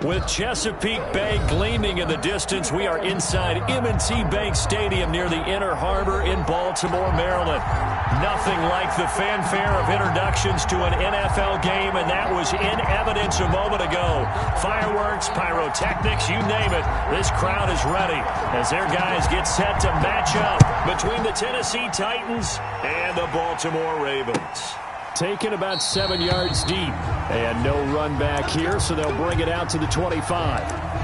With Chesapeake Bay gleaming in the distance, we are inside M&T Bank Stadium near the Inner Harbor in Baltimore, Maryland. Nothing like the fanfare of introductions to an NFL game, and that was in evidence a moment ago. Fireworks, pyrotechnics, you name it, this crowd is ready as their guys get set to match up between the Tennessee Titans and the Baltimore Ravens. Taken about 7 yards deep, and no run back here, so they'll bring it out to the 25.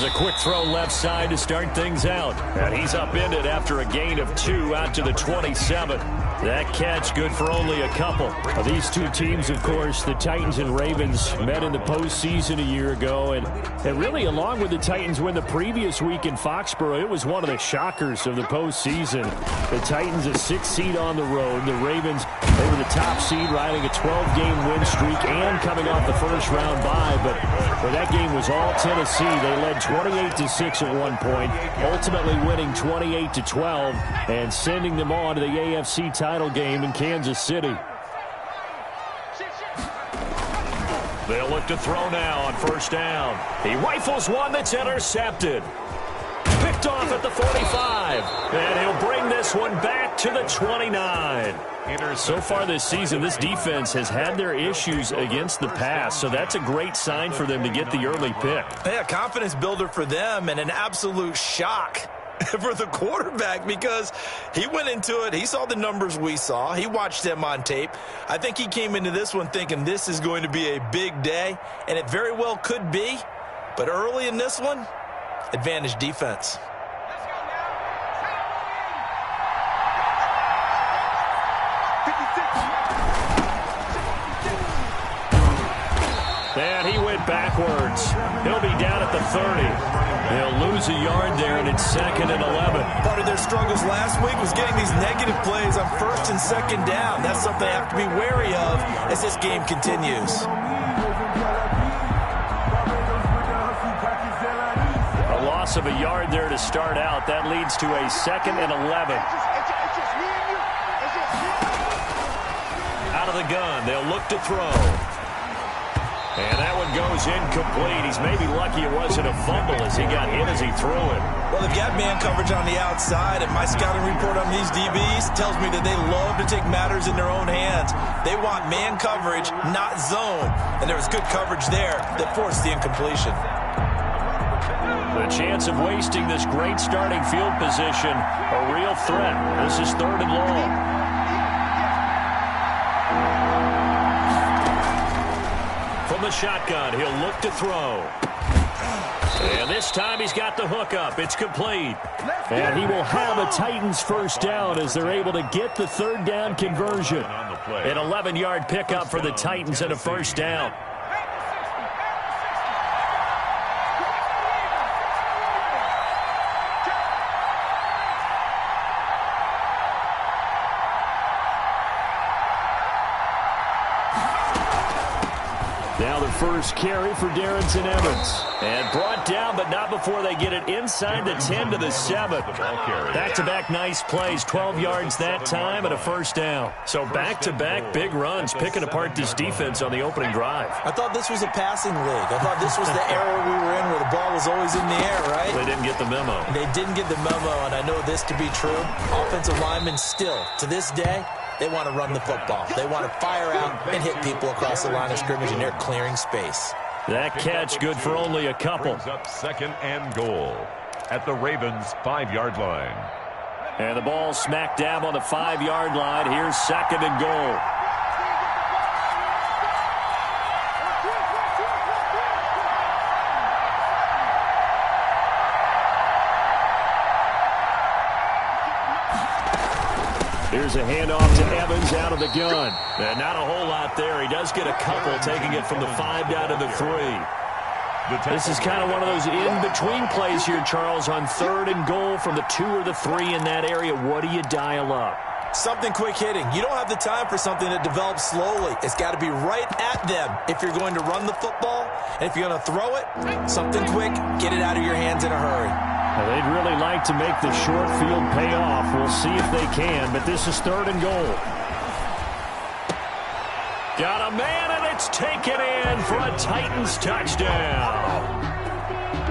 A quick throw left side to start things out. And he's upended after a gain of 2 out to the 27. That catch good for only a couple. These two teams, of course, the Titans and Ravens, met in the postseason a year ago. And really, along with the Titans win the previous week in Foxborough, it was one of the shockers of the postseason. The Titans a 6th seed on the road. The Ravens, they were the top seed, riding a 12-game win streak and coming off the first-round bye. But that game was all Tennessee. They led 28-6 at one point, ultimately winning 28-12 and sending them on to the AFC title game in Kansas City. They'll look to throw now on first down. He rifles one that's intercepted. Picked off at the 45. And he'll bring this one back to the 29. So far this season, this defense has had their issues against the pass, so that's a great sign for them to get the early pick. Yeah, confidence builder for them and an absolute shock for the quarterback because he went into it. He saw the numbers we saw. He watched them on tape. I think he came into this one thinking this is going to be a big day, and it very well could be. But early in this one, advantage defense. And he went backwards. He'll be down at the 30. They'll lose a yard there, and it's 2nd and 11. Part of their struggles last week was getting these negative plays on 1st and 2nd down. That's something they have to be wary of as this game continues. A loss of a yard there to start out. That leads to a 2nd and 11. Out of the gun, they'll look to throw. And that one goes incomplete. He's maybe lucky it wasn't a fumble as he got hit as he threw it. Well, they've got man coverage on the outside, and my scouting report on these DBs tells me that they love to take matters in their own hands. They want man coverage, not zone. And there was good coverage there that forced the incompletion. The chance of wasting this great starting field position, a real threat. This is 3rd and long. From the shotgun, he'll look to throw. And this time he's got the hook up. It's complete. And he will have a Titans first down as they're able to get the 3rd down conversion. An 11-yard pickup for the Titans and a first down. first carry for Darrington Evans. And brought down, but not before they get it inside the 10 to the 7. Back-to-back nice plays, 12 yards that time and a first down. So back-to-back big runs, picking apart this defense on the opening drive. I thought this was a passing league. I thought this was the era we were in where the ball was always in the air, right? They didn't get the memo. They didn't get the memo, and I know this to be true. Offensive linemen still, to this day, they want to run the football. They want to fire out and hit people across the line of scrimmage, and they're clearing space. That catch good for only a couple. Brings up 2nd and goal at the Ravens' 5-yard line. And the ball smack dab on the 5-yard line. Here's 2nd and goal. Here's a handoff to Evans out of the gun. And not a whole lot there. He does get a couple, taking it from the 5 down to the 3. This is kind of one of those in-between plays here, Charles, on 3rd and goal from the 2 or the 3 in that area. What do you dial up? Something quick hitting. You don't have the time for something that develops slowly. It's got to be right at them if you're going to run the football. And if you're going to throw it, something quick, get it out of your hands in a hurry. Well, they'd really like to make the short field pay off. We'll see if they can, but this is 3rd and goal. Got a man, and it's taken in for a Titans touchdown.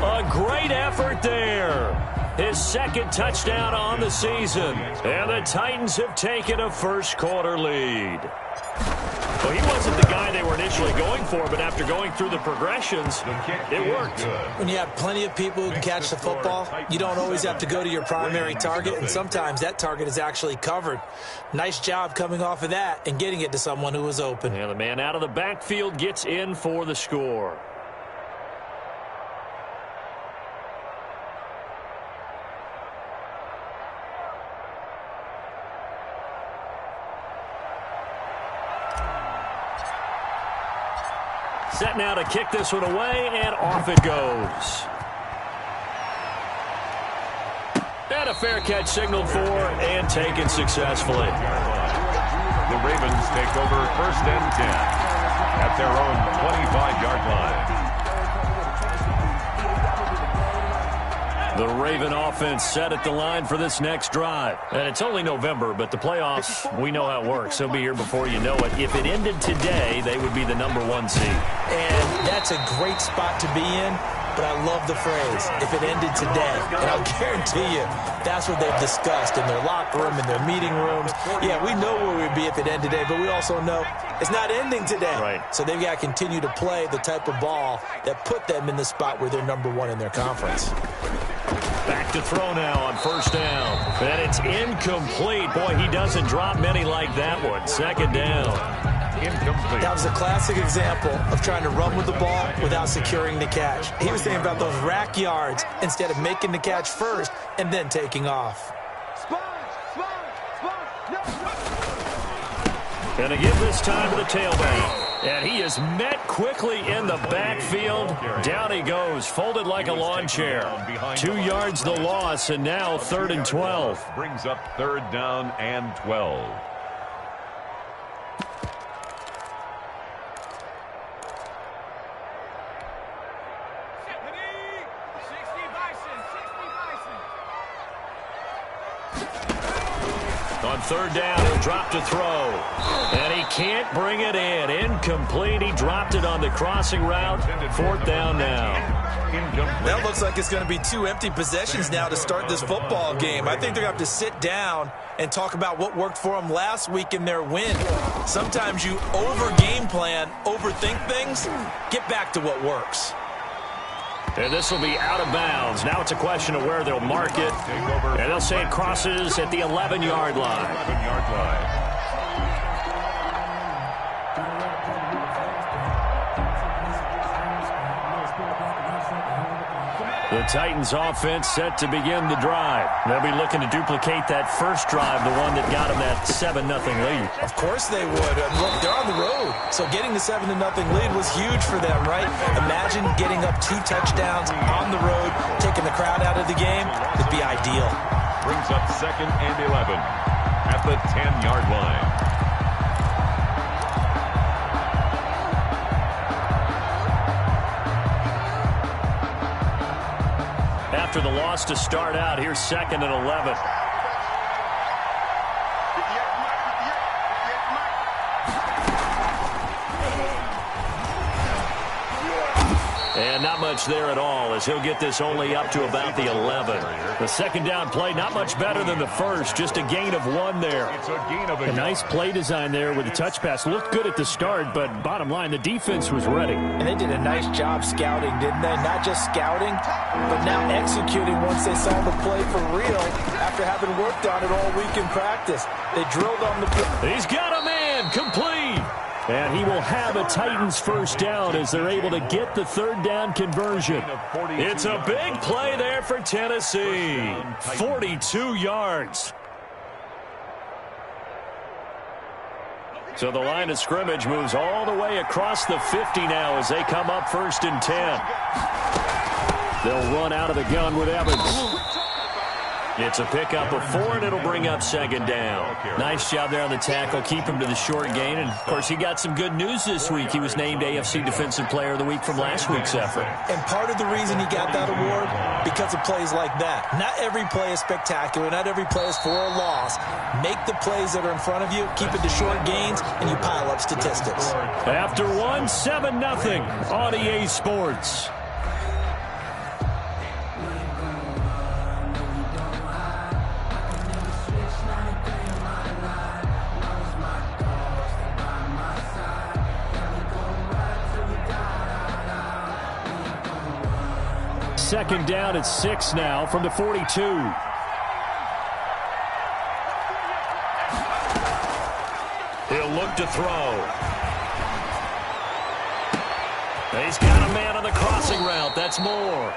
A great effort there. His 2nd touchdown on the season. And the Titans have taken a first-quarter lead. Well, he wasn't the guy they were initially going for, but after going through the progressions, it worked. When you have plenty of people who can catch the football, you don't always have to go to your primary target, and sometimes that target is actually covered. Nice job coming off of that and getting it to someone who was open. And the man out of the backfield gets in for the score. Set now to kick this one away, and off it goes. And a fair catch signaled for and taken successfully. The Ravens take over 1st and 10 at their own 25-yard line. The Raven offense set at the line for this next drive. And it's only November, but the playoffs, we know how it works. They'll be here before you know it. If it ended today, they would be the #1 seed. And that's a great spot to be in, but I love the phrase, if it ended today. And I'll guarantee you, that's what they've discussed in their locker room, in their meeting rooms. Yeah, we know where we'd be if it ended today, but we also know it's not ending today. Right. So they've got to continue to play the type of ball that put them in the spot where they're #1 in their conference. Back to throw now on 1st down. And it's incomplete. Boy, he doesn't drop many like that one. 2nd down. Incomplete. That was a classic example of trying to run with the ball without securing the catch. He was thinking about those rack yards instead of making the catch first and then taking off. And again this time to the tailback. And he is met quickly in the backfield. Down he goes, folded like a lawn chair. 2 yards the loss, and now 3rd and 12. Brings up 3rd down and 12. On 3rd down, he'll drop to throw. And he can't bring it in. Incomplete. He dropped it on the crossing route. 4th down now. That looks like it's going to be 2 empty possessions now to start this football game. I think they're going to have to sit down and talk about what worked for them last week in their win. Sometimes you over-game plan, overthink things. Get back to what works. And this will be out of bounds. Now it's a question of where they'll mark it. And they'll say it crosses at the 11-yard line. 11-yard line. The Titans offense set to begin the drive. They'll be looking to duplicate that first drive, the one that got them that 7-0 lead. Of course they would. Look, they're on the road, so getting the 7-0 lead was huge for them, right? Imagine getting up 2 touchdowns on the road, taking the crowd out of the game. It'd be ideal. Brings up 2nd and 11 at the 10-yard line. after the loss to start out. Here's 2nd and 11. And not much there at all, as he'll get this only up to about the 11. The second down play, not much better than the first, just a gain of 1 there. It's a gain of a nice play design there with the touch pass. Looked good at the start, but bottom line, the defense was ready. And they did a nice job scouting, didn't they? Not just scouting, but now executing once they saw the play for real after having worked on it all week in practice. They drilled on the play. He's got a man, complete. And he will have a Titans first down as they're able to get the third down conversion. It's a big play there for Tennessee. 42 yards. So the line of scrimmage moves all the way across the 50 now as they come up 1st and 10. They'll run out of the gun with Evans. It's a pickup of 4, and it'll bring up 2nd down. Nice job there on the tackle. Keep him to the short gain. And, of course, he got some good news this week. He was named AFC Defensive Player of the Week from last week's effort. And part of the reason he got that award, because of plays like that. Not every play is spectacular. Not every play is for a loss. Make the plays that are in front of you, keep it to short gains, and you pile up statistics. After 1, 7-0 on EA Sports. Second down at 6 now from the 42. He'll look to throw. He's got a man on the crossing route. That's Moore.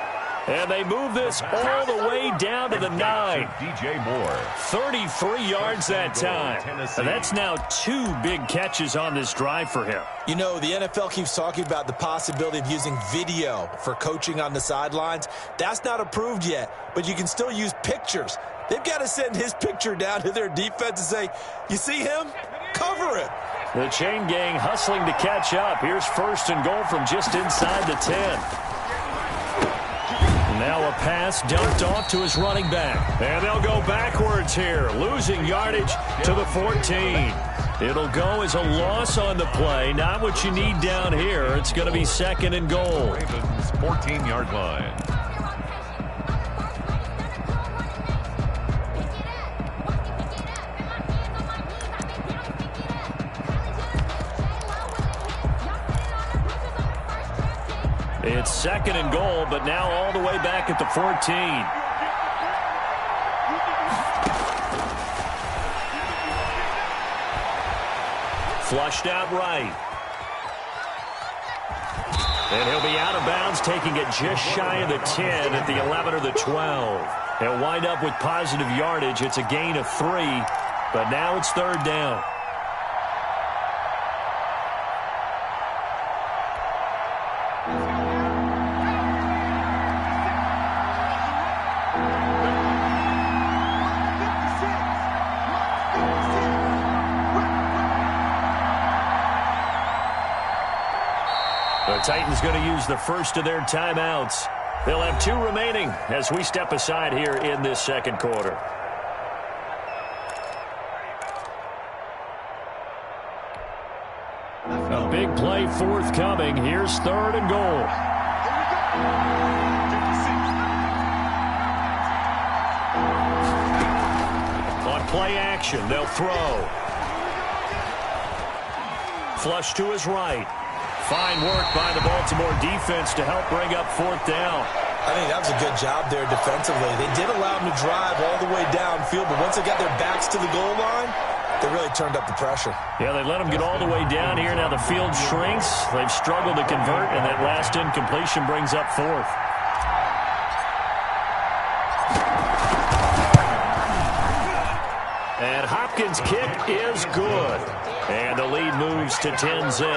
And they move this all the way down to the 9. DJ Moore. 33 yards that time. And that's now 2 big catches on this drive for him. You know, the NFL keeps talking about the possibility of using video for coaching on the sidelines. That's not approved yet, but you can still use pictures. They've got to send his picture down to their defense and say, you see him? Cover it. The chain gang hustling to catch up. Here's 1st and goal from just inside the 10. Now a pass dumped off to his running back. And they'll go backwards here, losing yardage to the 14. It'll go as a loss on the play. Not what you need down here. It's going to be 2nd and goal. Ravens 14-yard line. It's 2nd and goal, but now all the way back at the 14. Flushed out right. And he'll be out of bounds, taking it just shy of the 10 at the 11 or the 12. He'll wind up with positive yardage. It's a gain of 3, but now it's 3rd down. The Titans going to use the first of their timeouts. They'll have 2 remaining as we step aside here in this 2nd quarter. A big play forthcoming. Here's 3rd and goal. On play action, they'll throw. Flush to his right. Fine work by the Baltimore defense to help bring up 4th down. I think that was a good job there defensively. They did allow them to drive all the way downfield, but once they got their backs to the goal line, they really turned up the pressure. Yeah, they let them get all the way down here. Now the field shrinks. They've struggled to convert, and that last incompletion brings up 4th. And Hopkins' kick is good. And the lead moves to 10-zip.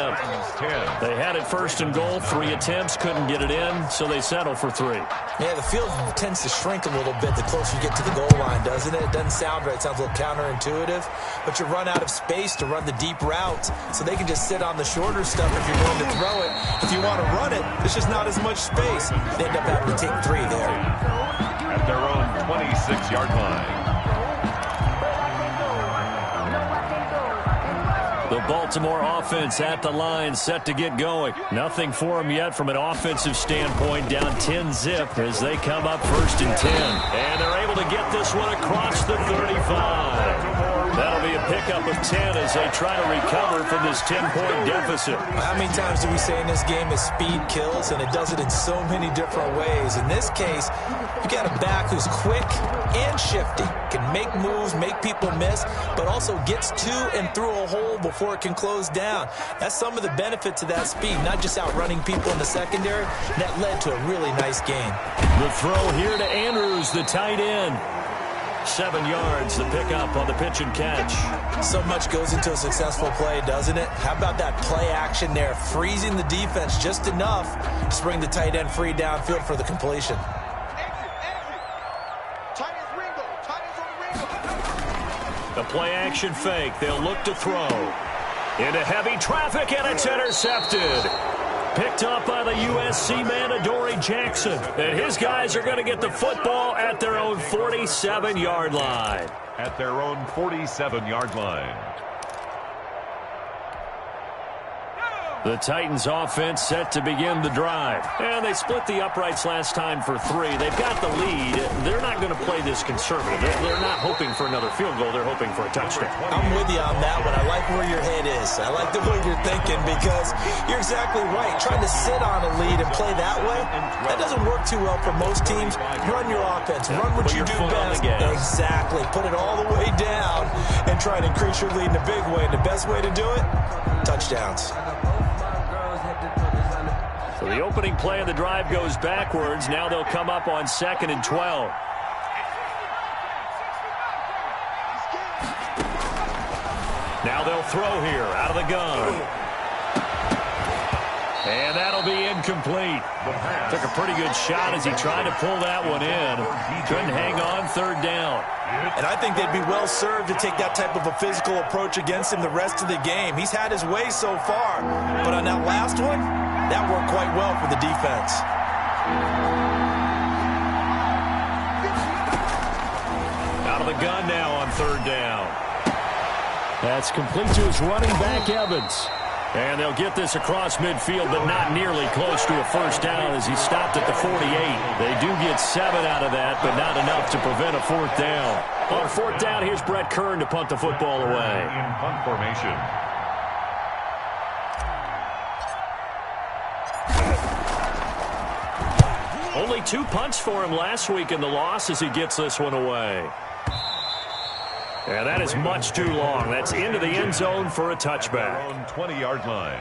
They had it 1st and goal, 3 attempts, couldn't get it in, so they settle for 3. Yeah, the field tends to shrink a little bit the closer you get to the goal line, doesn't it? It doesn't sound right. It sounds a little counterintuitive. But you run out of space to run the deep routes, so they can just sit on the shorter stuff if you're going to throw it. If you want to run it, there's just not as much space. They end up having to take 3 there. at their own 26-yard line. The Baltimore offense at the line, set to get going. Nothing for them yet from an offensive standpoint, down 10-zip as they come up 1st and 10. And they're able to get this one across the 35. That'll be a pickup of 10 as they try to recover from this 10-point deficit. How many times do we say in this game that speed kills, and it does it in so many different ways? In this case, you got a back who's quick and shifty, can make moves, make people miss, but also gets to and through a hole before it can close down. That's some of the benefits of that speed, not just outrunning people in the secondary. That led to a really nice gain. The throw here to Andrews, the tight end. 7 yards, the pickup on the pitch and catch. So much goes into a successful play, doesn't it? How about that play action there, freezing the defense just enough to bring the tight end free downfield for the completion. The play action fake. They'll look to throw. Into heavy traffic, and it's intercepted. Picked up by the USC man, Adoree Jackson. And his guys are going to get the football at their own 47-yard line. At their own 47-yard line. The Titans offense set to begin the drive. And they split the uprights last time for 3. They've got the lead. They're not going to play this conservative. They're not hoping for another field goal. They're hoping for a touchdown. I'm with you on that one. I like where your head is. I like the way you're thinking because you're exactly right. Trying to sit on a lead and play that way, that doesn't work too well for most teams. Run your offense. Run what you do best. Exactly. Put it all the way down and try to increase your lead in a big way. And the best way to do it, touchdowns. So the opening play of the drive goes backwards. Now they'll come up on 2nd and 12. Now they'll throw here out of the gun. And that'll be incomplete. Took a pretty good shot as he tried to pull that one in. Couldn't hang on 3rd down. And I think they'd be well served to take that type of a physical approach against him the rest of the game. He's had his way so far. But on that last one, that worked quite well for the defense. Out of the gun now on 3rd down. That's complete to his running back, Evans. And they'll get this across midfield, but not nearly close to a 1st down as he stopped at the 48. They do get 7 out of that, but not enough to prevent a 4th down. On 4th down, here's Brett Kern to punt the football away. In punt formation. Only 2 punts for him last week in the loss as he gets this one away. And that is much too long. That's into the end zone for a touchback. On 20-yard line.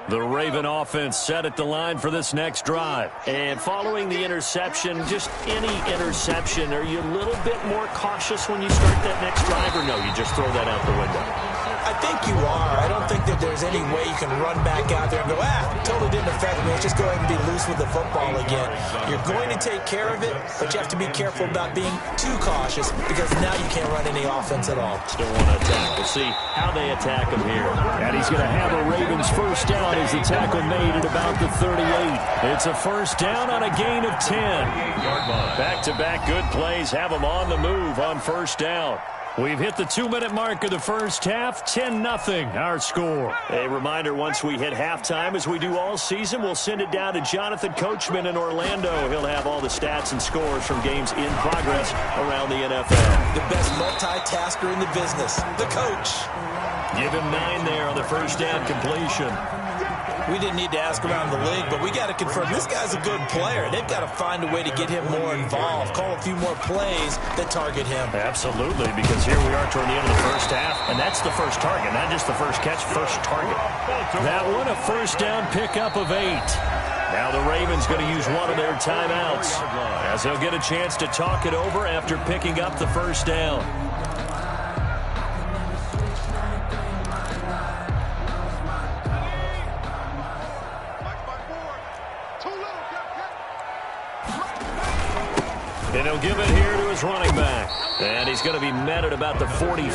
The Raven offense set at the line for this next drive. And following the interception, just any interception, are you a little bit more cautious when you start that next drive, or no, you just throw that out the window? I think you are. I don't think that there's any way you can run back out there and go, totally didn't affect me. Let's just go ahead and be loose with the football again. You're going to take care of it, but you have to be careful about being too cautious because now you can't run any offense at all. Still want to attack. We'll see how they attack him here. And he's going to have a Ravens 1st down as the tackle made at about the 38. It's a 1st down on a gain of 10. Back-to-back good plays have them on the move on 1st down. We've hit the 2-minute mark of the 1st half, 10-0 our score. A reminder, once we hit halftime, as we do all season, we'll send it down to Jonathan Coachman in Orlando. He'll have all the stats and scores from games in progress around the NFL. The best multitasker in the business, the coach. Give him 9 there on the 1st down completion. We didn't need to ask around the league, but we got to confirm this guy's a good player. They've got to find a way to get him more involved, call a few more plays that target him. Absolutely, because here we are toward the end of the 1st half, and that's the first target, not just the first catch, first target. That one, a 1st down pickup of 8. Now the Ravens going to use one of their timeouts as they'll get a chance to talk it over after picking up the 1st down. And he'll give it here to his running back. And he's going to be met at about the 43.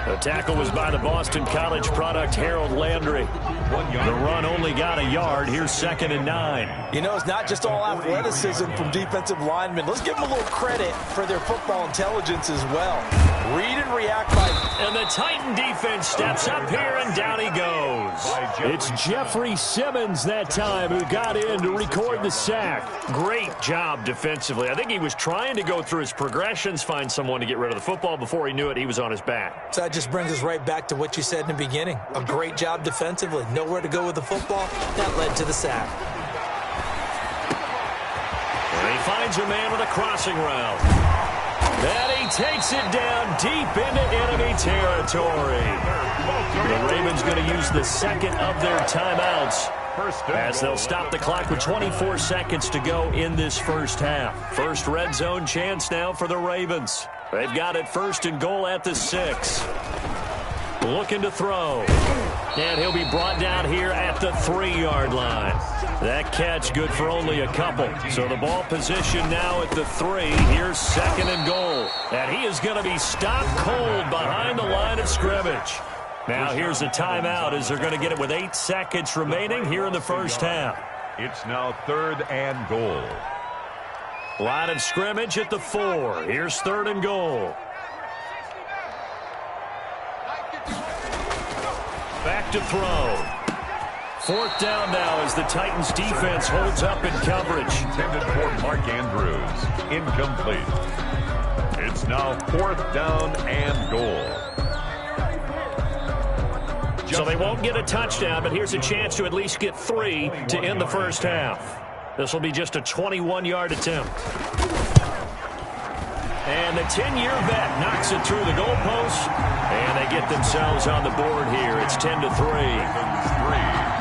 The tackle was by the Boston College product, Harold Landry. The run only got a yard. Here's 2nd and 9. You know, it's not just all athleticism from defensive linemen. Let's give them a little credit for their football intelligence as well. Read and react by... And the Titan defense steps up here, and down he goes. It's Jeffrey Simmons that time who got in to record the sack. Great job defensively. I think he was trying to go through his progressions, find someone to get rid of the football. Before he knew it, he was on his back. So that just brings us right back to what you said in the beginning. A great job defensively. Nowhere to go with the football. That led to the sack. And he finds a man with a crossing route. And he takes it down deep into enemy territory. The Ravens going to use the second of their timeouts as they'll stop the clock with 24 seconds to go in this first half. First red zone chance now for the Ravens. They've got it 1st and goal at the 6. Looking to throw. And he'll be brought down here at the 3-yard line. That catch good for only a couple. So the ball position now at the 3. Here's 2nd and goal. And he is going to be stopped cold behind the line of scrimmage. Now here's a timeout as they're going to get it with 8 seconds remaining here in the first half. It's now 3rd and goal. Line of scrimmage at the 4. Here's 3rd and goal. Back to throw. 4th down now as the Titans defense holds up in coverage. Intended for Mark Andrews. Incomplete. It's now 4th down and goal. So they won't get a touchdown, but here's a chance to at least get 3 to end the first half. This will be just a 21-yard attempt. And the 10-year vet knocks it through the goalpost, and they get themselves on the board here. It's 10-3.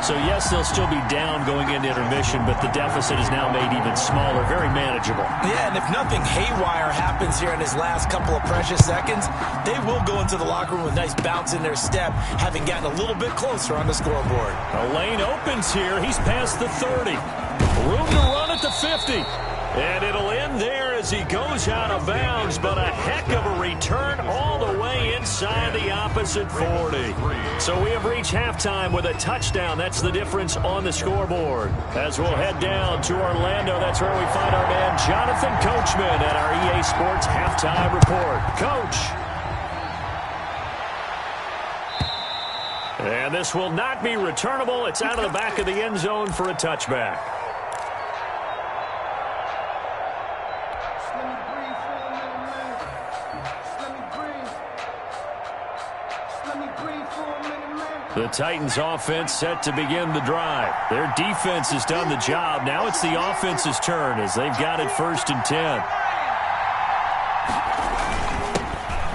So, yes, they'll still be down going into intermission, but the deficit is now made even smaller, very manageable. Yeah, and if nothing haywire happens here in his last couple of precious seconds, they will go into the locker room with a nice bounce in their step, having gotten a little bit closer on the scoreboard. A lane opens here. He's past the 30. Room to run at the 50. And it'll end there as he goes out of bounds, but a heck of a return all the way inside the opposite 40. So we have reached halftime with a touchdown. That's the difference on the scoreboard. As we'll head down to Orlando, that's where we find our man Jonathan Coachman at our EA Sports Halftime Report. Coach. And this will not be returnable. It's out of the back of the end zone for a touchback. The Titans offense set to begin the drive. Their defense has done the job. Now it's the offense's turn as they've got it 1st and 10.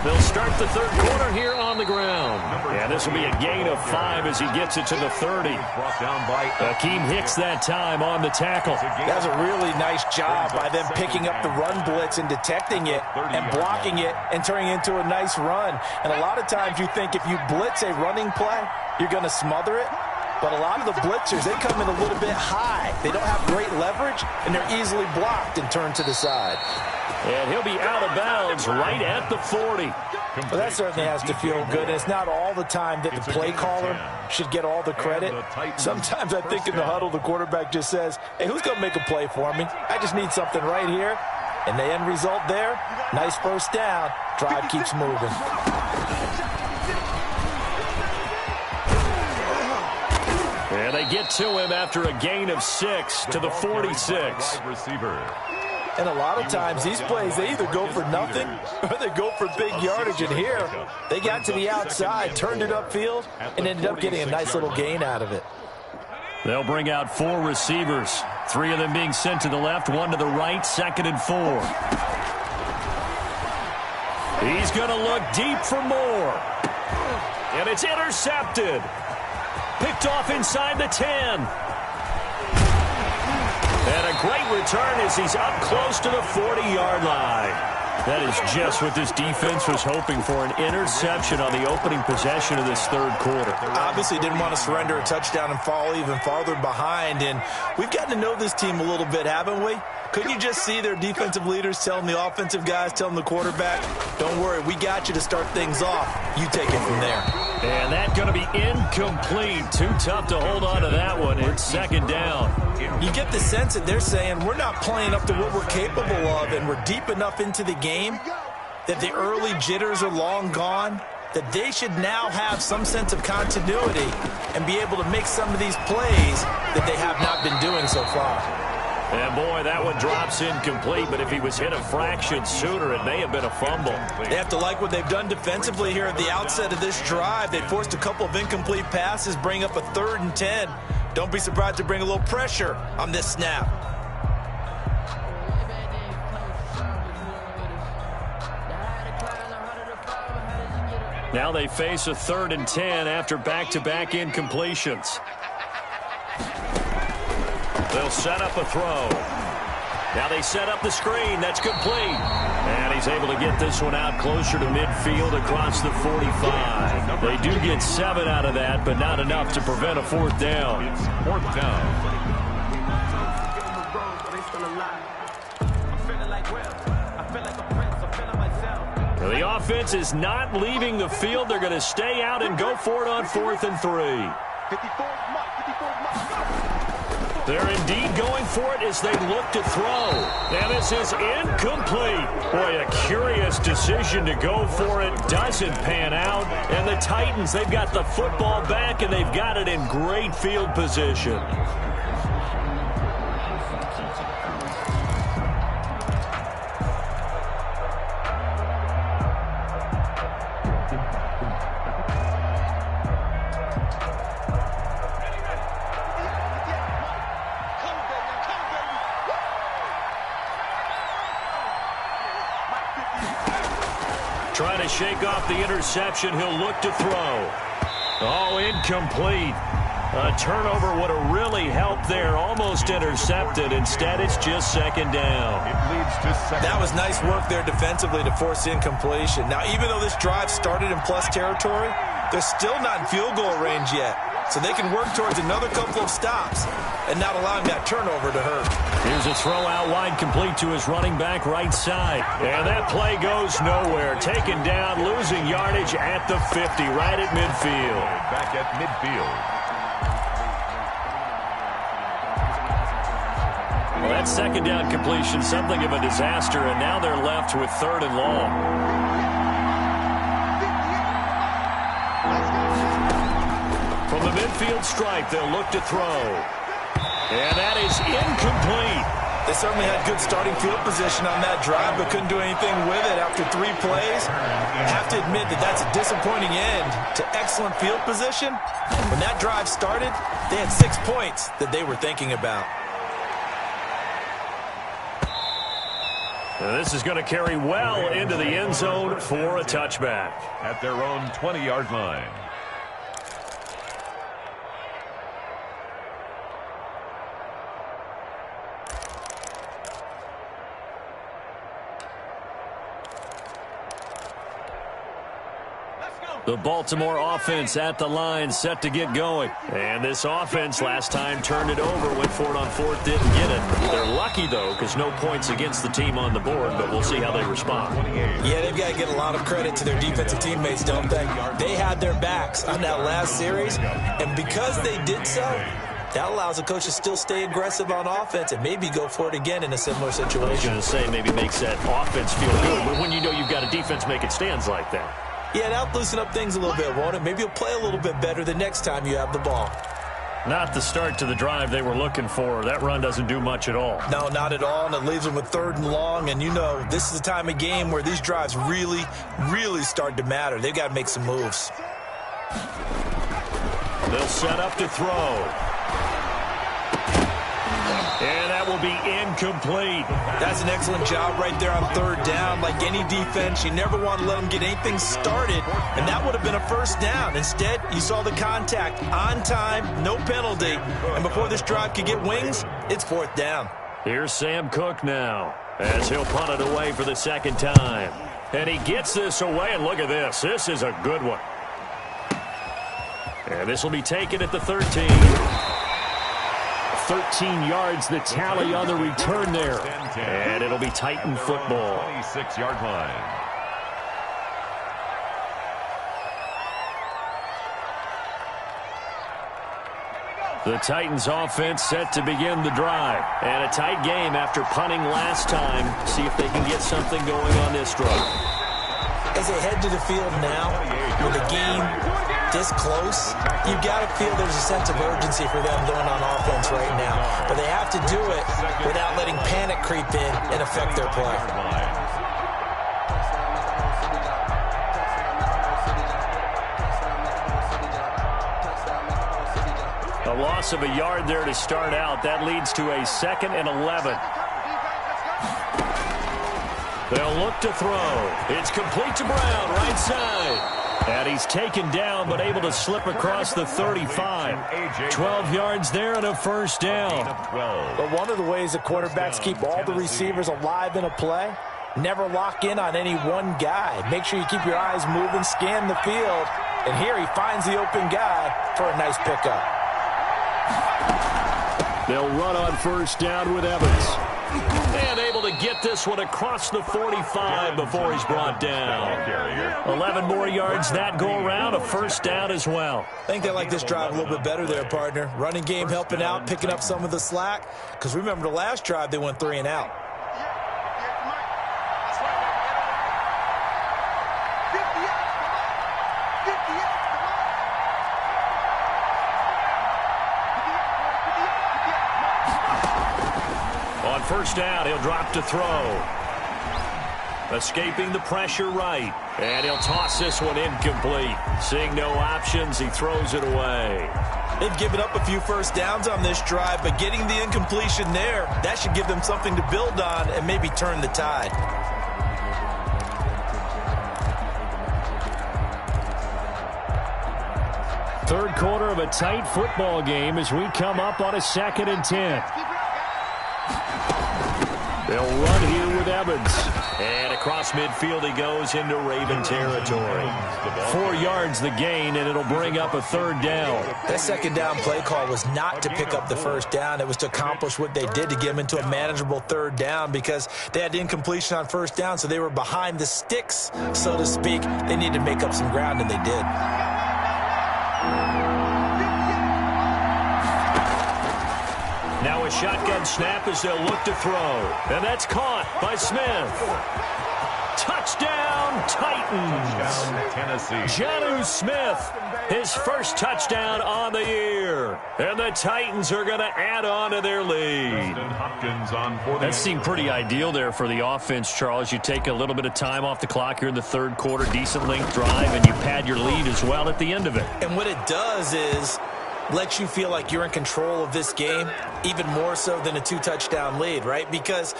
They'll start the 3rd quarter here on the ground. And this will be a gain of 5 as he gets it to the 30. Brought down by Akeem Hicks that time on the tackle. That's a really nice job by them picking up the run blitz and detecting it and blocking it and turning it into a nice run. And a lot of times you think if you blitz a running play, you're going to smother it. But a lot of the blitzers, they come in a little bit high. They don't have great leverage, and they're easily blocked and turned to the side. And he'll be out of bounds right at the 40. Well, that certainly has to feel good. And it's not all the time that the play caller should get all the credit. Sometimes I think in the huddle, the quarterback just says, hey, who's going to make a play for me? I just need something right here. And the end result there, nice 1st down. Drive keeps moving. And they get to him after a gain of 6 to the 46. And a lot of times these plays, they either go for nothing or they go for big yardage. And here, they got to the outside, turned it upfield, and ended up getting a nice little gain out of it. They'll bring out 4 receivers. 3 of them being sent to the left, 1 to the right, 2nd and 4. He's going to look deep for more. And it's intercepted. Picked off inside the 10. And a great return as he's up close to the 40-yard line. That is just what this defense was hoping for, an interception on the opening possession of this 3rd quarter. Obviously didn't want to surrender a touchdown and fall even farther behind. And we've gotten to know this team a little bit, haven't we? Couldn't you just see their defensive leaders telling the offensive guys, telling the quarterback, don't worry, we got you to start things off. You take it from there. And that's going to be incomplete. Too tough to hold on to that one. It's second down. You get the sense that they're saying we're not playing up to what we're capable of, and we're deep enough into the game that the early jitters are long gone, that they should now have some sense of continuity and be able to make some of these plays that they have not been doing so far. And boy, that one drops incomplete, but if he was hit a fraction sooner, it may have been a fumble. They have to like what they've done defensively here at the outset of this drive. They forced a couple of incomplete passes, bring up a 3rd and 10. Don't be surprised to bring a little pressure on this snap. Now they face a 3rd and 10 after back-to-back incompletions. They'll set up a throw. Now they set up the screen. That's complete. And he's able to get this one out closer to midfield across the 45. They do get 7 out of that, but not enough to prevent a 4th down. It's 4th down. The offense is not leaving the field. They're going to stay out and go for it on 4th and 3. They're indeed going for it as they look to throw. And this is incomplete. Boy, a curious decision to go for it. Doesn't pan out. And the Titans, they've got the football back, and they've got it in great field position. Trying to shake off the interception. He'll look to throw. Oh, incomplete. A turnover would have really helped there. Almost intercepted. Instead, it's just 2nd down. It leads to 2nd. That was nice work there defensively to force incompletion. Now, even though this drive started in plus territory, they're still not in field goal range yet. So they can work towards another couple of stops and not allowing that turnover to hurt. Here's a throw out wide, complete to his running back right side. And that play goes nowhere. Taken down, losing yardage at the 50, right at midfield. Back at midfield. Well, that 2nd down completion, something of a disaster, and now they're left with 3rd and long. From the midfield stripe, they'll look to throw. And that is incomplete. They certainly had good starting field position on that drive, but couldn't do anything with it after 3 plays. I have to admit that that's a disappointing end to excellent field position. When that drive started, they had 6 points that they were thinking about. Now this is going to carry well into the end zone for a touchback. At their own 20-yard line. The Baltimore offense at the line, set to get going. And this offense last time turned it over, went for it on 4th, didn't get it. They're lucky, though, because no points against the team on the board, but we'll see how they respond. Yeah, they've got to get a lot of credit to their defensive teammates, don't they? They had their backs on that last series, and because they did so, that allows the coach to still stay aggressive on offense and maybe go for it again in a similar situation. I was going to say maybe makes that offense feel good, but when you know you've got a defense making stands like that. Yeah, that'll loosen up things a little bit, won't it? Maybe you'll play a little bit better the next time you have the ball. Not the start to the drive they were looking for. That run doesn't do much at all. No, not at all, and it leaves them with 3rd and long. And you know, this is the time of game where these drives really, really start to matter. They've got to make some moves. They'll set up to throw. And that will be incomplete. That's an excellent job right there on 3rd down. Like any defense, you never want to let them get anything started, and that would have been a 1st down. Instead, you saw the contact on time, no penalty, and before this drive could get wings, it's 4th down. Here's Sam Cook now as he'll punt it away for the 2nd time. And he gets this away, and look at this. This is a good one. And this will be taken at the 13. 13 yards, the tally on the return there. And it'll be Titan football. 26-yard line. The Titans offense set to begin the drive. And a tight game after punting last time. See if they can get something going on this drive. As they head to the field now, with the game this close, you've got to feel there's a sense of urgency for them going on offense right now. But they have to do it without letting panic creep in and affect their play. A loss of a yard there to start out. That leads to a 2nd and 11. They'll look to throw. It's complete to Brown, right side. And he's taken down, but able to slip across the 35. 12 yards there and a first down. But one of the ways the quarterbacks keep all the receivers alive in a play, never lock in on any one guy. Make sure you keep your eyes moving, scan the field. And here he finds the open guy for a nice pickup. They'll run on first down with Evans. And able to get this one across the 45 before he's brought down. 11 more yards that go around, a first down as well. I think they like this drive a little bit better there, partner. Running game helping out, picking up some of the slack. Because remember the last drive, they went 3 and out. First down, he'll drop to throw. Escaping the pressure right. And he'll toss this one incomplete. Seeing no options, he throws it away. They've given up a few first downs on this drive, but getting the incompletion there, that should give them something to build on and maybe turn the tide. Third quarter of a tight football game as we come up on a 2nd and 10. They'll run here with Evans. And across midfield he goes into Raven territory. 4 yards the gain, and it'll bring up a 3rd down. That 2nd down play call was not to pick up the first down. It was to accomplish what they did to get them into a manageable 3rd down because they had incompletion on first down, so they were behind the sticks, so to speak. They needed to make up some ground, and they did. Now a shotgun snap as they'll look to throw. And that's caught by Smith. Touchdown, Titans. Tennessee. Jonnu Smith, his first touchdown on the year. And the Titans are going to add on to their lead. That seemed pretty ideal there for the offense, Charles. You take a little bit of time off the clock here in the 3rd quarter, decent length drive, and you pad your lead as well at the end of it. And what it does is lets you feel like you're in control of this game, even more so than a 2-touchdown lead, right? Because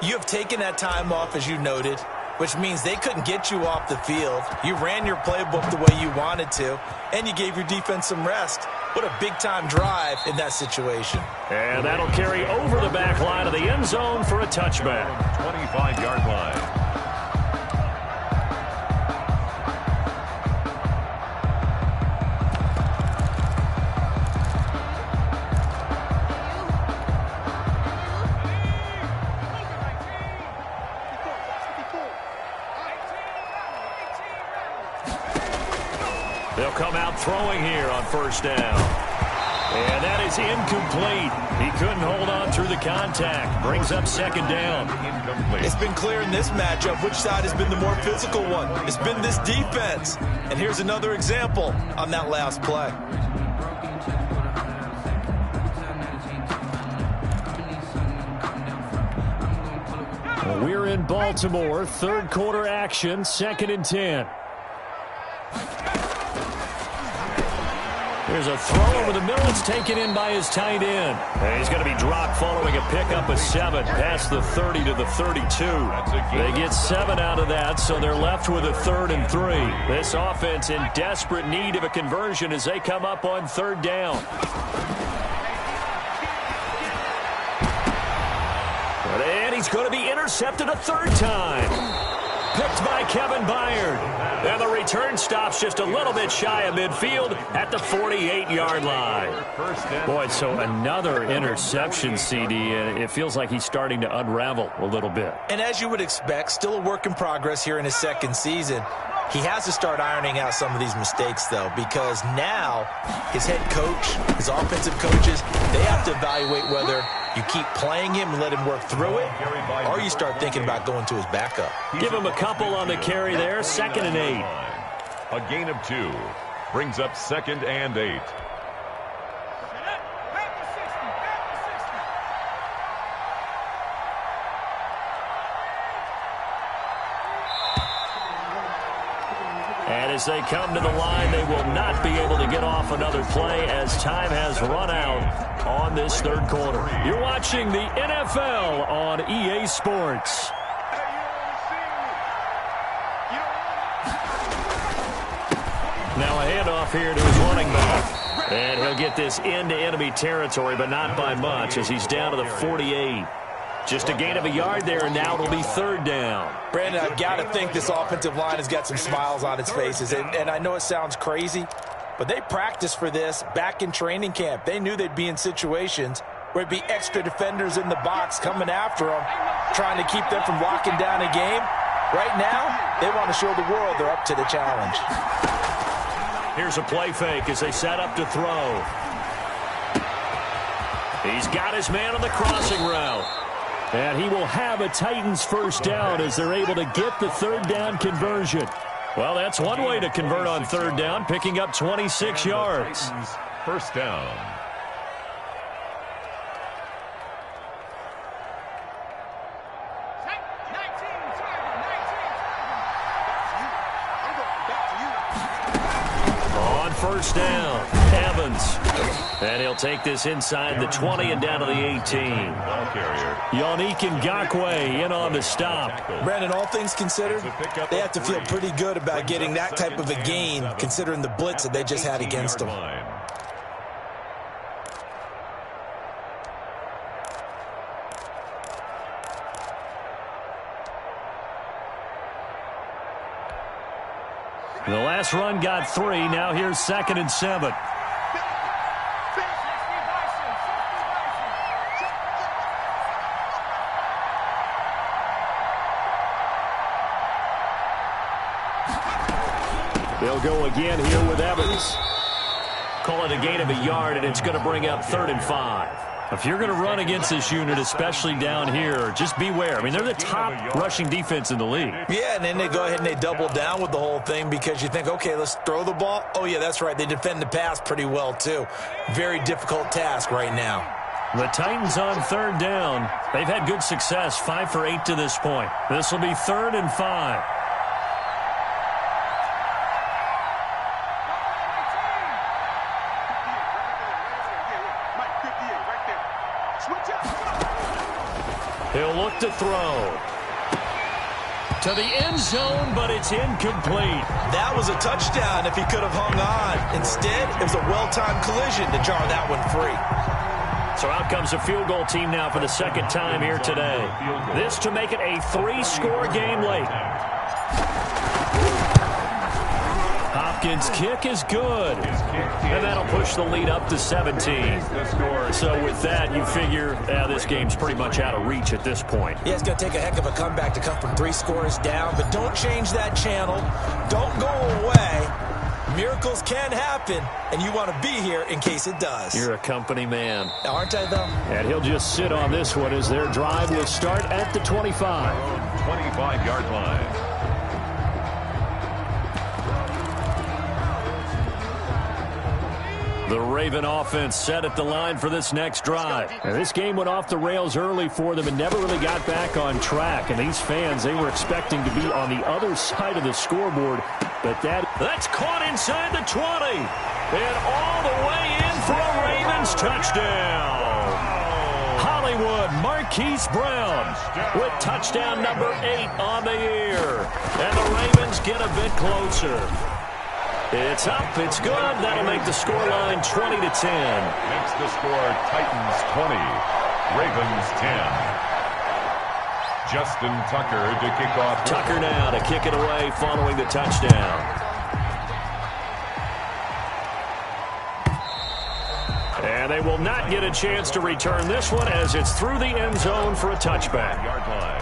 you have taken that time off, as you noted, which means they couldn't get you off the field. You ran your playbook the way you wanted to, and you gave your defense some rest. What a big-time drive in that situation. And that'll carry over the back line of the end zone for a touchback. 25-yard line. They'll come out throwing here on first down. And that is incomplete. He couldn't hold on through the contact. Brings up 2nd down. It's been clear in this matchup which side has been the more physical one. It's been this defense. And here's another example on that last play. We're in Baltimore. 3rd quarter action. 2nd and 10. There's a throw over the middle. It's taken in by his tight end. And he's going to be dropped following a pickup of 7 past the 30 to the 32. They get 7 out of that, so they're left with a 3rd and 3. This offense in desperate need of a conversion as they come up on 3rd down. And he's going to be intercepted a 3rd time. picked by Kevin Byard. And the return stops just a little bit shy of midfield at the 48-yard line. Boy, so another interception, CD, and it feels like he's starting to unravel a little bit. And as you would expect, still a work in progress here in his second season. He has to start ironing out some of these mistakes, though, because now his head coach, his offensive coaches, they have to evaluate whether you keep playing him and let him work through it, or you start thinking about going to his backup. Give him a couple on the carry there, 2nd and 8. A gain of 2 brings up 2nd and 8. And as they come to the line, they will not be able to get off another play as time has run out on this third quarter. You're watching the NFL on EA Sports. Now a handoff here to his running back. And he'll get this into enemy territory, but not by much as he's down to the 48. Just a gain of a yard there, and now it'll be 3rd down. Brandon, I've got to think this offensive line has got some smiles on its faces. And I know it sounds crazy, but they practiced for this back in training camp. They knew they'd be in situations where it'd be extra defenders in the box coming after them, trying to keep them from locking down a game. Right now, they want to show the world they're up to the challenge. Here's a play fake as they set up to throw. He's got his man on the crossing route. And he will have a Titans first down as they're able to get the 3rd down conversion. Well, that's one way to convert on 3rd down, picking up 26 yards. First down. On first down, Evans. And he'll take this inside the 20 and down to the 18. Ball carrier. Yannick Ngakoue in on the stop. Brandon, all things considered, they have to feel pretty good about getting that type of a gain, considering the blitz that they just had against them. The last run got 3. Now here's 2nd and 7. They'll go again here with Evans. Call it a gain of a yard, and it's going to bring up 3rd and 5. If you're going to run against this unit, especially down here, just beware. I mean, they're the top rushing defense in the league. Yeah, and then they go ahead and they double down with the whole thing because you think, okay, let's throw the ball. Oh, yeah, that's right. They defend the pass pretty well, too. Very difficult task right now. The Titans on 3rd down. They've had good success, 5 for 8 to this point. This will be 3rd and 5. He'll look to throw. To the end zone, but it's incomplete. That was a touchdown if he could have hung on. Instead, it was a well-timed collision to jar that one free. So out comes a field goal team now for the 2nd time here today. This to make it a 3-score game late. Hopkins' kick is good. And that'll push the lead up to 17. So with that, you figure this game's pretty much out of reach at this point. Yeah, it's going to take a heck of a comeback to come from 3 scores down. But don't change that channel. Don't go away. Miracles can happen, and you want to be here in case it does. You're a company man. Aren't I, though? And he'll just sit on this one as their drive will start at the 25. 25-yard line. The Raven offense set at the line for this next drive. And this game went off the rails early for them and never really got back on track. And these fans, they were expecting to be on the other side of the scoreboard. But that's caught inside the 20. And all the way in for a Ravens touchdown. Hollywood Marquise Brown with touchdown number 8 on the year. And the Ravens get a bit closer. It's up, it's good. That'll make the scoreline 20-10. Makes the score Titans 20, Ravens 10. Justin Tucker to kick off. Tucker now to kick it away following the touchdown. And they will not get a chance to return this one as it's through the end zone for a touchback. Yard line.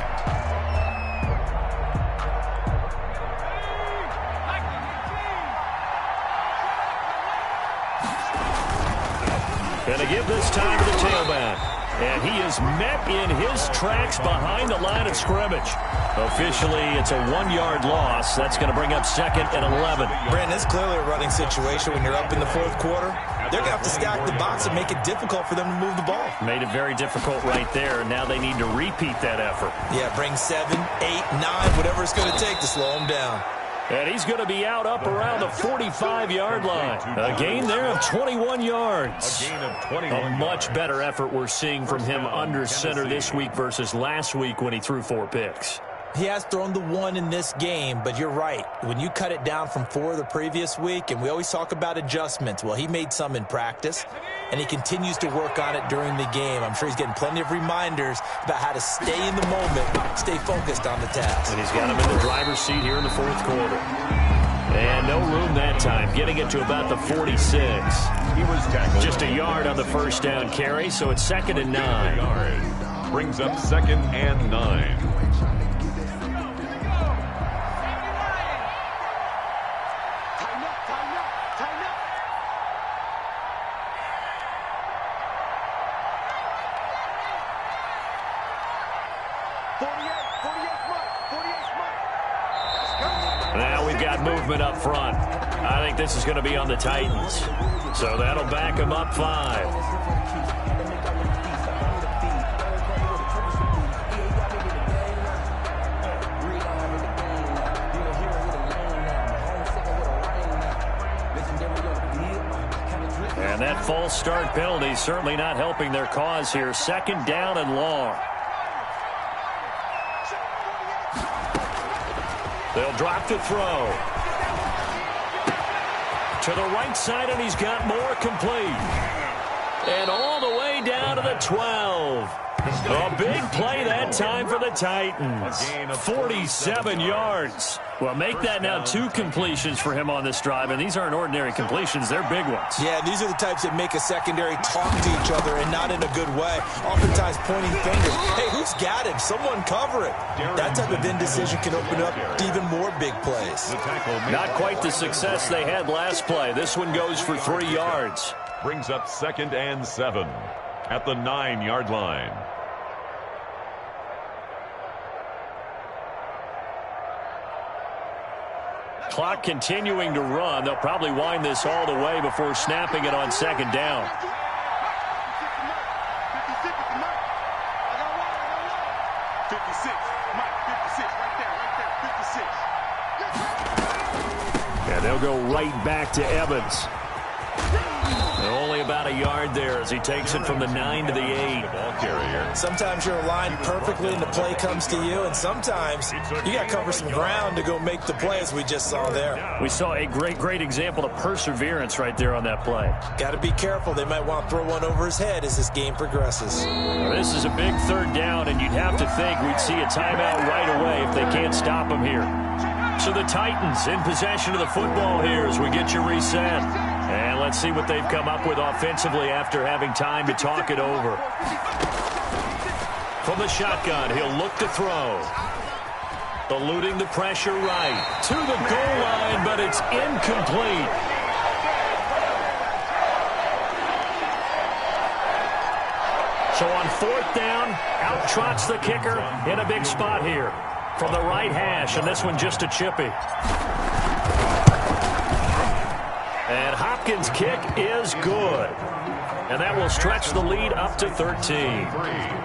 Going to give this time to the tailback. And he is met in his tracks behind the line of scrimmage. Officially, it's a 1-yard loss. That's going to bring up 2nd and 11. Brandon, it's clearly a running situation when you're up in the 4th quarter. They're going to have to stack the box and make it difficult for them to move the ball. Made it very difficult right there. Now they need to repeat that effort. Yeah, bring 7, 8, 9, whatever it's going to take to slow them down. And he's going to be out up around the 45-yard line. A gain there of 21 yards. A gain of 21 A much better effort we're seeing from him under center this week versus last week when he threw 4 picks. He has thrown the 1 in this game, but you're right. When you cut it down from 4 the previous week, and we always talk about adjustments, well, he made some in practice, and he continues to work on it during the game. I'm sure he's getting plenty of reminders about how to stay in the moment, stay focused on the task. And he's got him in the driver's seat here in the 4th quarter. And no room that time, getting it to about the 46. He was tackled. Just a yard on the first down carry, so it's 2nd and 9. Brings up 2nd and 9. Now we've got movement up front. I think this is going to be on the Titans. So that'll back them up 5. And that false start penalty certainly not helping their cause here. 2nd down and long. They'll drop to throw. To the right side, and he's got more complete. And all the way down to the 12. A big play that time for the Titans. 47 yards. Well, make that now 2 completions for him on this drive, and these aren't ordinary completions. They're big ones. Yeah, these are the types that make a secondary talk to each other and not in a good way. Oftentimes pointing fingers. Hey, who's got him? Someone cover it. That type of indecision can open up to even more big plays. Not quite the success they had last play. This one goes for 3 yards. Brings up 2nd and 7 at the 9-yard line. Clock continuing to run. They'll probably wind this all the way before snapping it on 2nd down. And they'll go right back to Evans. Only about a yard there as he takes it from the 9 to the 8. Ball carrier. Sometimes you're aligned perfectly and the play comes to you, and sometimes you got to cover some ground to go make the play, as we just saw there. We saw a great example of perseverance right there on that play. Got to be careful. They might want to throw one over his head as this game progresses. Well, this is a big 3rd down, and you'd have to think we'd see a timeout right away if they can't stop him here. So the Titans in possession of the football here as we get you reset. And let's see what they've come up with offensively after having time to talk it over. From the shotgun, he'll look to throw. Eluding the pressure right. To the goal line, but it's incomplete. So on 4th down, out trots the kicker in a big spot here. From the right hash, and this one just a chippy. And Hopkins' kick is good. And that will stretch the lead up to 13.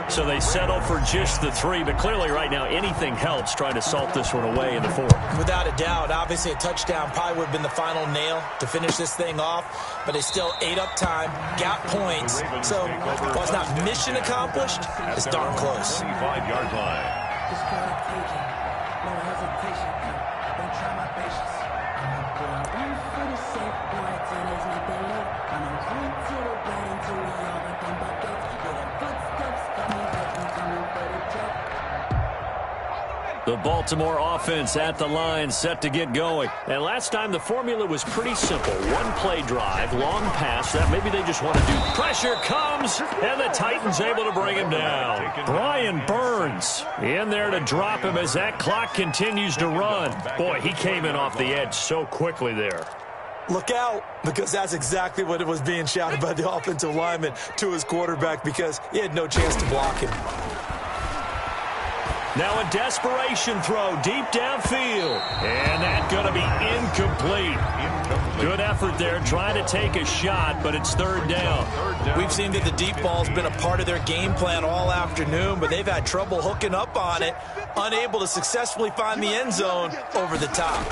So they settle for just the 3, but clearly right now anything helps trying to salt this one away in the 4th. Without a doubt, obviously a touchdown probably would have been the final nail to finish this thing off, but they still ate up time, got points. So while it's not mission accomplished, it's darn close. 25-yard line. The Baltimore offense at the line, set to get going. And last time the formula was pretty simple. One play drive, long pass. That maybe they just want to do. Pressure comes, and the Titans able to bring him down. Brian Burns in there to drop him as that clock continues to run. Boy, he came in off the edge so quickly there. Look out, because that's exactly what it was being shouted by the offensive lineman to his quarterback, because he had no chance to block him. Now a desperation throw deep downfield. And that's going to be incomplete. Good effort there trying to take a shot, but it's third down. We've seen that the deep ball's been a part of their game plan all afternoon, but they've had trouble hooking up on it, unable to successfully find the end zone over the top.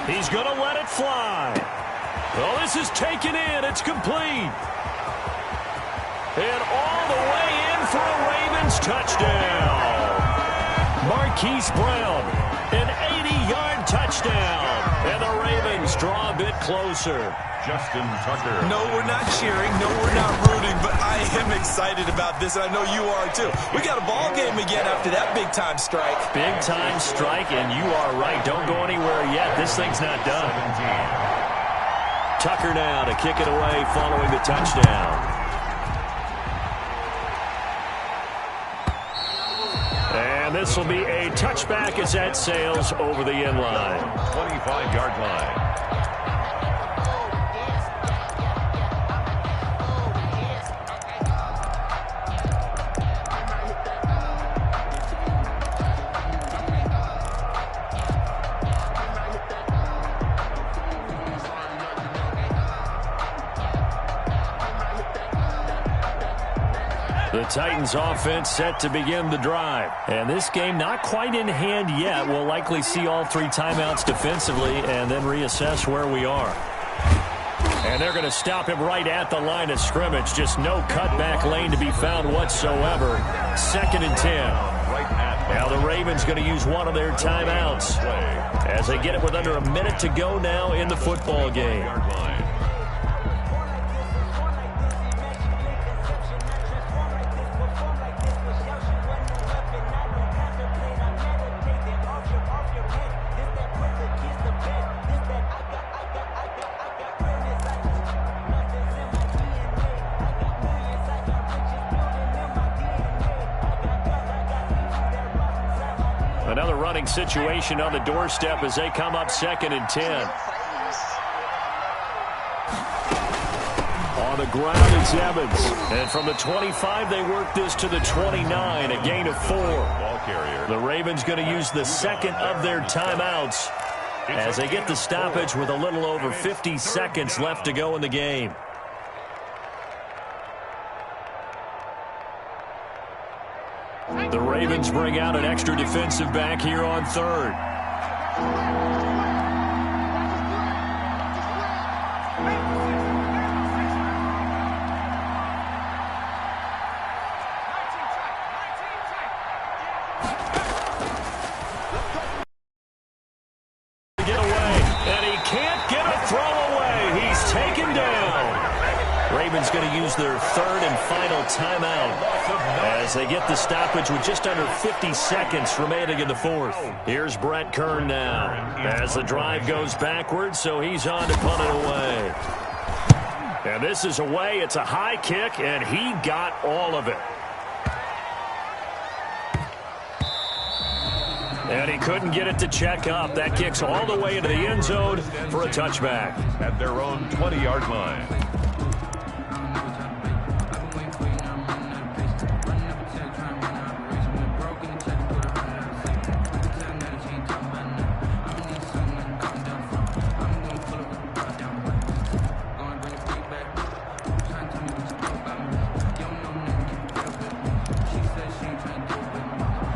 He's going to let it fly. Well, this is taken in. It's complete. And all the way in for a Ravens touchdown. Marquise Brown, an 80-yard touchdown. And the Ravens draw a bit closer. Justin Tucker. No, we're not cheering. No, we're not rooting. But I am excited about this, and I know you are too. We got a ball game again after that big-time strike. Big-time strike, and you are right. Don't go anywhere yet. This thing's not done. 17. Tucker now to kick it away following the touchdown. And this will be a touchback as that sails over the end line. 25-yard line. The Titans offense set to begin the drive. And this game not quite in hand yet. We'll likely see all three timeouts defensively and then reassess where we are. And they're going to stop him right at the line of scrimmage. Just no cutback lane to be found whatsoever. 2nd and 10. Now the Ravens going to use one of their timeouts as they get it with under a minute to go now in the football game. Another running situation on the doorstep as they come up 2nd and 10. On the ground, it's Evans. And from the 25, they work this to the 29, a gain of 4. Ball carrier. The Ravens going to use the second of their timeouts as they get the stoppage with a little over 50 seconds left to go in the game. The Ravens bring out an extra defensive back here on 3rd. Get away, and he can't get a throw away. He's taken down. Ravens going to use their 3rd and final timeout as they get the stoppage with just under 50 seconds remaining in the 4th. Here's Brett Kern now as the drive goes backwards, so he's on to punt it away. And this is away. It's a high kick, and he got all of it. And he couldn't get it to check up. That kicks all the way into the end zone for a touchback. At their own 20-yard line.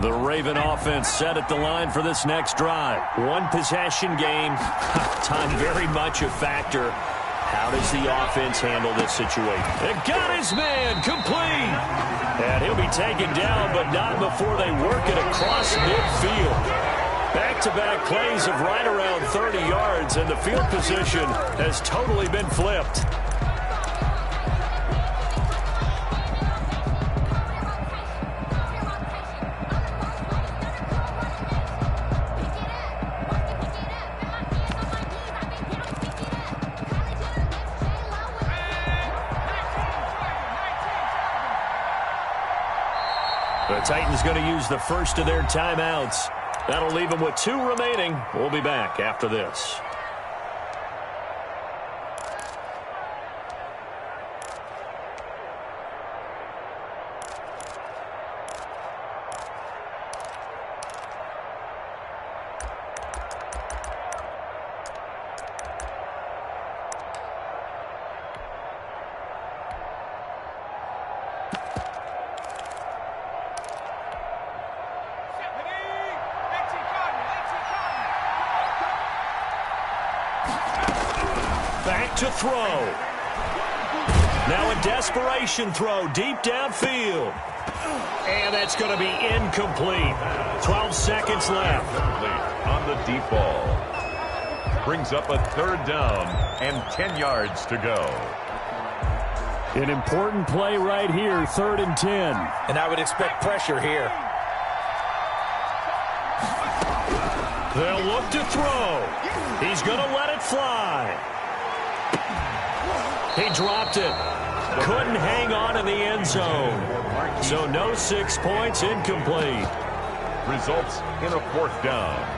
The Raven offense set at the line for this next drive. One possession game. Time very much a factor. How does the offense handle this situation? It got his man complete. And he'll be taken down, but not before they work it across midfield. Back-to-back plays of right around 30 yards, and the field position has totally been flipped. The Titans going to use the first of their timeouts. That'll leave them with 2 remaining. We'll be back after this. Back to throw. Now a desperation throw deep downfield. And that's going to be incomplete. 12 seconds left. Incomplete on the deep ball. Brings up a 3rd down and 10 yards to go. An important play right here, 3rd and 10. And I would expect pressure here. They'll look to throw. He's going to let it fly. He dropped it. Couldn't hang on in the end zone. So no 6 points, incomplete. Results in a 4th down.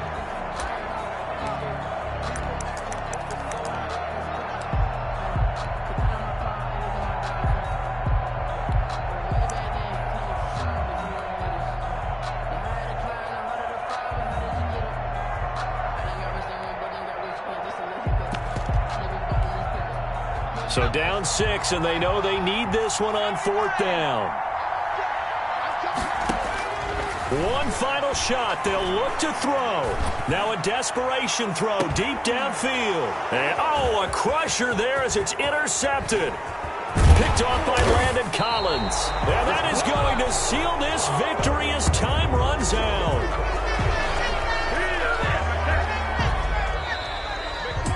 So down 6, and they know they need this one on 4th down. One final shot. They'll look to throw. Now a desperation throw deep downfield. And, a crusher there as it's intercepted. Picked off by Landon Collins. And that is going to seal this victory as time runs out.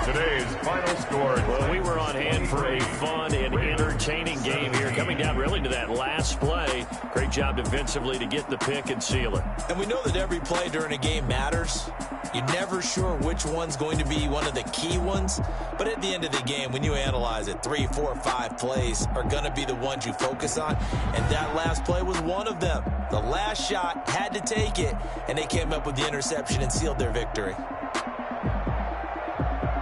Today's final score. Well, we were on hand for a fun and entertaining game here. Coming down really to that last play. Great job defensively to get the pick and seal it. And we know that every play during a game matters. You're never sure which one's going to be one of the key ones. But at the end of the game, when you analyze it, 3, 4, 5 plays are going to be the ones you focus on. And that last play was one of them. The last shot had to take it, and they came up with the interception and sealed their victory.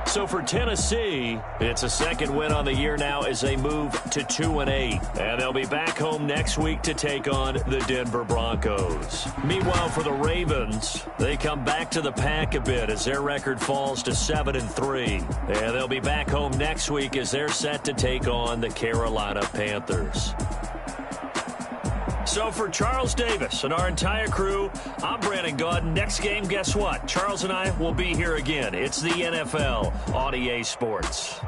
So for Tennessee, it's a 2nd win on the year now as they move to 2-8. And they'll be back home next week to take on the Denver Broncos. Meanwhile, for the Ravens, they come back to the pack a bit as their record falls to 7-3. And they'll be back home next week as they're set to take on the Carolina Panthers. So for Charles Davis and our entire crew, I'm Brandon Gaudin. Next game, guess what? Charles and I will be here again. It's the NFL on EA Sports.